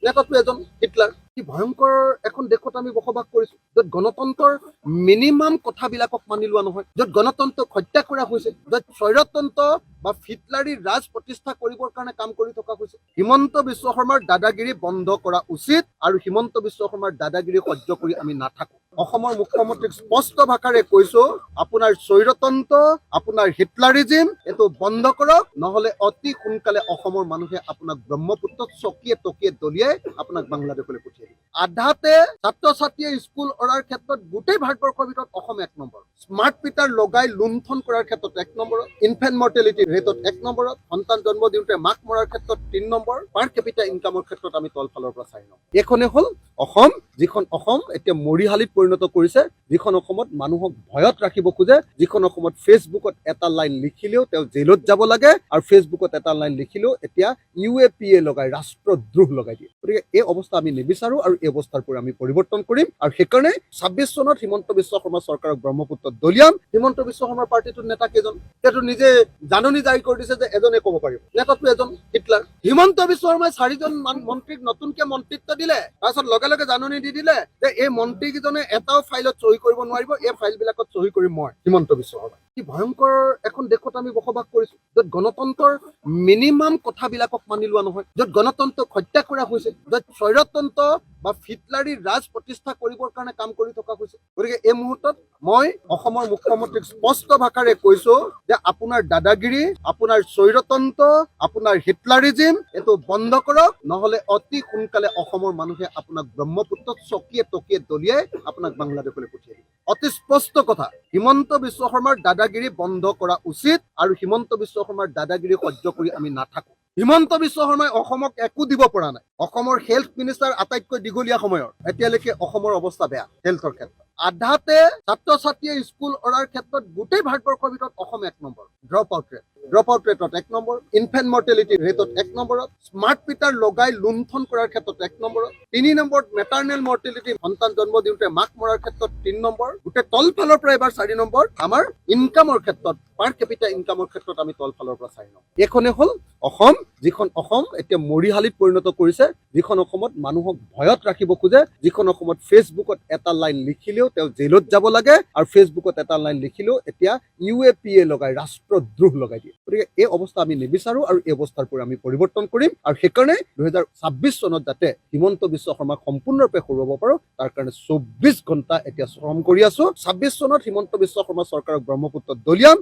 নেতাটো এজন হিটলাৰ। কি ভয়ংকৰ এখন দেশত আমি বসবাস কৰিছো, য'ত গণতন্ত্ৰৰ মিনিমাম কথাবিলাকক মানি লোৱা নহয়, য'ত গণতন্ত্ৰক হত্যা কৰা হৈছে, য'ত স্বৈৰতন্ত্ৰ বা হিটলাৰী ৰাজ প্ৰতিষ্ঠা কৰিবৰ কাৰণে কাম কৰি থকা হৈছে। হিমন্ত বিশ্ব শৰ্মাৰ দাদাগিৰি বন্ধ কৰা উচিত আৰু হিমন্ত বিশ্ব শৰ্মাৰ দাদাগিৰি সহ্য কৰি আমি নাথাকো। অসমৰ মুখ্যমন্ত্ৰীক স্পষ্ট ভাষাৰে কৈছো, আপোনাৰ স্বৈৰতন্ত্ৰ, আপোনাৰ হিটলাৰিজিম এইটো বন্ধ কৰক, নহলে অতি সোনকালে অসমৰ মানুহে আপোনাক ব্ৰহ্মপুত্ৰত চকীয়ে টকীয়ে দলিয়াই আপোনাক বাংলাদেশলৈ পঠিয়াই দিব। আধাতে ছাত্ৰ ছাত্ৰীয়ে স্কুল অৰাৰ ক্ষেত্ৰত গোটেই ভাৰতবৰ্ষৰ ভিতৰত অসম 1 নম্বৰ, স্মাৰ্ট মিটাৰ লগাই লুণ্ঠন কৰাৰ ক্ষেত্ৰত 1 নম্বৰত, ইনফেণ্ট মৰ্টেলিটি ৰেটত 1 নম্বৰত, সন্তান জন্ম দিওঁতে মাক মৰাৰ ক্ষেত্ৰত 3 নম্বৰ, পাৰ কেপিটা ইনকামৰ ক্ষেত্ৰত আমি তলফালৰ পৰা 4 নম্বৰ। এইখনে হ'ল অসম, যিখন অসম এতিয়া মৰিশালীত পৰিণত কৰিছে, যিখন অসমত মানুহক ভয়ত ৰাখিব খোজে, যিখন অসমত ফেচবুকত এটা লাইন লিখিলেও তেওঁ জেলত যাব লাগে, আৰু ফেচবুকত এটা লাইন লিখিলেও এতিয়া UAPA লগাই, ৰাষ্ট্ৰদ্ৰোহ লগাই দিয়ে। গতিকে এই অৱস্থা আমি নিবিচাৰো আৰু এই অৱস্থাৰ পৰা আমি পৰিৱৰ্তন কৰিম। আৰু সেইকাৰণে 26 চনত হিমন্ত বিশ্ব শৰ্মা চৰকাৰক ব্ৰহ্মপুত্ৰত দলিয়াম। হিমন্ত বিশ্ব শৰ্মাৰ পাৰ্টিটোৰ নেতা কেইজন, তেওঁতো নিজে জাননী জাৰি কৰি দিছে যে এজনে ক'ব পাৰিব, নেতাটো এজন হিটলাৰ। হিমন্ত বিশ্ব শৰ্মাই 4জন মন্ত্ৰীক নতুনকে মন্ত্ৰিত্ব দিলে, তাৰপিছত লগে লগে জাননী দি দিলে যে এই মন্ত্ৰী কেইজনে এটাও ফাইলত চহী কৰিব নোৱাৰিব, এই ফাইল বিলাকত চহী কৰিম মই, হিমন্ত বিশ্ব শৰ্মা। কি ভয়ংকৰ এখন দেশত আমি বসবাস কৰিছো, য'ত গণতন্ত্ৰৰ মিনিমাম কথাবিলাকক মানি লোৱা নহয়, য'ত গণতন্ত্ৰক হত্যা কৰা হৈছে, য'ত স্বৈৰতন্ত্ৰ বা হিটলাৰী ৰাজ প্ৰতিষ্ঠা কৰিবৰ কাৰণে কাম কৰি থকা হৈছে। গতিকে এই মুহূৰ্তত মই অসমৰ মুখ্যমন্ত্ৰীক স্পষ্ট ভাষাৰে কৈছো যে আপোনাৰ দাদাগিৰি, আপোনাৰ স্বৈৰতন্ত্ৰ, আপোনাৰ হিটলাৰিজিম এইটো বন্ধ কৰক, নহলে অতি সোনকালে অসমৰ মানুহে আপোনাক ব্ৰহ্মপুত্ৰত চকীয়ে টকীয়ে দলিয়াই আপোনাক বাংলাদেশলৈ পঠিয়াই দিব। অতি স্পষ্ট কথা, হিমন্ত বিশ্ব শৰ্মাৰ দাদাগিৰি বন্ধ কৰা উচিত আৰু হিমন্ত বিশ্ব শৰ্মাৰ দাদাগিৰি সহ্য কৰি আমি নাথাকো। হিমন্ত বিশ্ব শৰ্মাই অসমক একো দিব পৰা নাই। অসমৰ হেল্থ মিনিষ্টাৰ আটাইতকৈ দীঘলীয়া সময়ৰ, এতিয়ালৈকে অসমৰ অৱস্থা বেয়া হেল্থৰ ক্ষেত্ৰত। আধাতে ছাত্ৰ ছাত্ৰীয়ে স্কুল অৰাৰ ক্ষেত্ৰত গোটেই ভাৰতবৰ্ষৰ ভিতৰত অসম 1 নম্বৰ, ড্ৰপ আউট ৰেটত 1 নম্বৰ, ইনফেণ্ট মৰ্টেলিটি ৰেটত 1 নম্বৰত, স্মাৰ্ট মিটাৰ লগাই লুণ্ঠন কৰাৰ ক্ষেত্ৰত 1 নম্বৰত, 3 নম্বৰত মেটাৰনেল মৰ্টেলিটি, সন্তান জন্ম দিওঁতে মাক মৰাৰ ক্ষেত্ৰত 3 নম্বৰ, গোটেই তলফালৰ পৰা এবাৰ 4 নম্বৰ, আমাৰ ইনকামৰ ক্ষেত্ৰত, পাৰ কেপিটা ইনকামৰ ক্ষেত্ৰত আমি তলফালৰ পৰা 4 নম্বৰ। এইখনে হ'ল অসম, যিখন অসম এতিয়া মৰিশালীত পৰিণত কৰিছে, যিখন অসমত মানুহক ভয়ত ৰাখিব খোজে, যিখন অসমত ফেচবুকত এটা লাইন লিখিলেও তেওঁ জেলত যাব লাগে, আৰু ফেচবুকত এটা লাইন লিখিলেও এতিয়া UAPA লগাই, ৰাষ্ট্ৰদ্ৰোহ লগাই দিয়ে। গতিকে এই অৱস্থা আমি নিবিচাৰো আৰু এই অৱস্থাৰ পৰা আমি পৰিৱৰ্তন কৰিম। আৰু সেইকাৰণে 2026 চনত যাতে হিমন্ত বিশ্ব শৰ্মাক সম্পূৰ্ণৰূপে হৰুৱাব পাৰো, তাৰ কাৰণে 24 ঘণ্টা এতিয়া শ্ৰম কৰি আছো। 26 চনত হিমন্ত বিশ্ব শৰ্মা চৰকাৰক ব্ৰহ্মপুত্ৰত দলিয়াম।